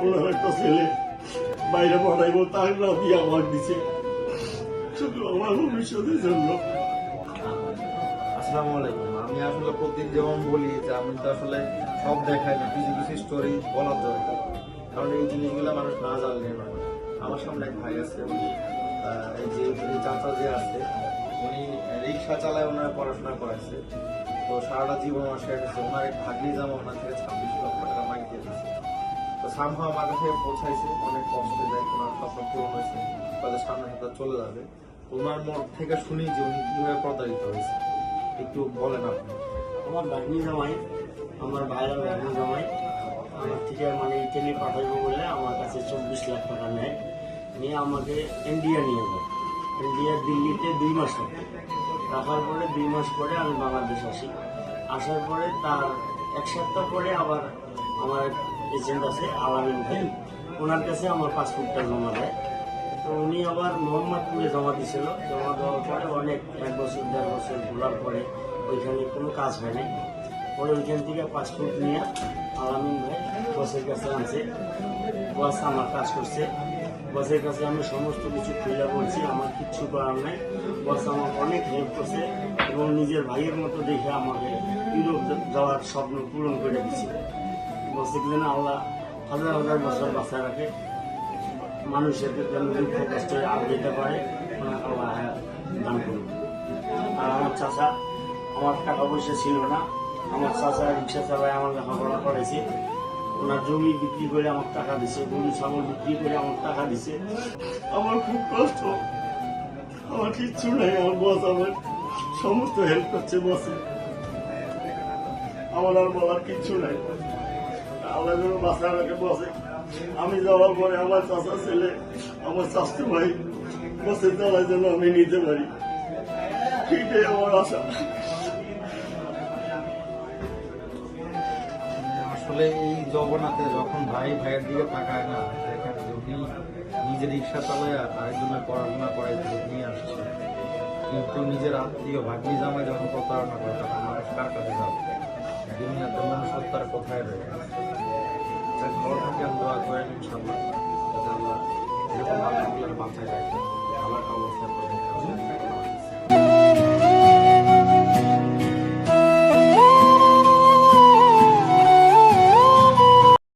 ওনার একটা ছেলে বাইরে পড়াইবো, তার না দিয়ে আমার দিছে শুধু আমার ভবিষ্যতের জন্য। আসসালামু আলাইকুম। আমি আসলে প্রতিদিন যেমন বলি যে আমি তো আসলে সব দেখাই না, কিছু কিছু স্টোরি বলার দরকার, কারণ এই জিনিসগুলো মানুষ না জানলে নয়। আমার সামনে এক ভাই আছে, উনি এই যে চাচা যে আছে উনি রিক্সা চালায়, ওনার পড়াশোনা করাইছে। তো সারাটা জীবন আমার শেষ হয়েছে। ওনার এক ভাগ্নি জামা ওনার থেকে 26 লক্ষ টাকা মাইক দিয়ে দিচ্ছে। তো সামহাও আমার কাছে পৌঁছাইছে, অনেক কষ্টে দেয়, ওনার স্বপ্ন পূরণ হয়েছে, তাদের সামনে সাথে চলে যাবে। ওনার মন থেকে শুনি যে উনি কিভাবে প্রতারিত হয়েছে, একটু বলেন আপনি। আমার ভাগ্নি জামাই, আমার ভাইয়ের ভাগ্নি জামাই আমার থেকে মানে ইটালি পাঠাইবো বলে আমার কাছে 24 লাখ টাকা নেয়, নিয়ে আমাকে ইন্ডিয়া নিয়ে যায়। ইন্ডিয়া দিল্লিতে 2 মাস থাকে, রাখার পরে 2 মাস পরে আমি বাংলাদেশ আসি। আসার পরে তার 1 সপ্তাহ পরে আবার আমার এজেন্ট আছে আলামিন ভাই, ওনার কাছে আমার পাসপোর্টটা জমা দেয়। তো উনি আবার মোহাম্মদপুরে জমা দিয়েছিল। জমা দেওয়ার পরে অনেক 1 বছর 1.5 বছর ঘোরার পরে ওইখানে কোনো কাজ হয়নি। পরে ওইখান থেকে পাসপোর্ট নিয়ে আলামিন ভাই বসের কাছে আনছে। বস আমার কাজ করছে, বসের কাছে আমি সমস্ত কিছু খুলে বলছি, আমার কিচ্ছু করার নাই। বস আমার অনেক হেল্প করছে এবং নিজের ভাইয়ের মতো দেখে আমাকে ইউরোপ যাওয়ার স্বপ্ন পূরণ করে দিচ্ছে। বসে যেন আল্লাহ হাজার হাজার বছর বাঁচায় রাখে, মানুষের যেন দুঃখ কষ্ট আর দিতে পারে, আল্লাহ দান করুন। আর আমার চাচা, আমার টাকা পয়সা ছিল না, আমার চাচা রিক্সা চালায় আমার লেখাপড়া করেছে। ওনার জমি বিক্রি করে আমার টাকা দিছে, গরু ছাগল বিক্রি করে আমার টাকা দিছে। আমার খুব কষ্ট, আমার কিচ্ছু নাই। আমার বস আমার সমস্ত হেল্প করছে, বসে আমার আর বলার কিচ্ছু নাই। আল্লাহ যেন বাঁচা রাখে বসে। আমি যাওয়ার পরে আমার চাচা ছেলে, আমার স্বাস্থ্য ভাই বসে চালায় যেন আমি নিতে পারি, এটাই আমার আশা। আসলে এই জগন্নাথে যখন ভাই ভাইয়ের দিকে তাকায় না, দেখেন উনি নিজে রিক্সা চালায় আরেকজনের পড়াশোনা করাই নিয়ে আসছে, কিন্তু নিজের আত্মীয় ভাগ্নি জামাই যখন প্রতারণা করে তখন মানুষ কার কাছে যাবে? দুনিয়াতে মনুষ্যত্বার কোথায় রয়েছে? ভালো থাকেন, দোয়া করেন ইনশাআল্লাহ যাতে আল্লাহ এরকম মানুষগুলোর বাঁচায় রাখে।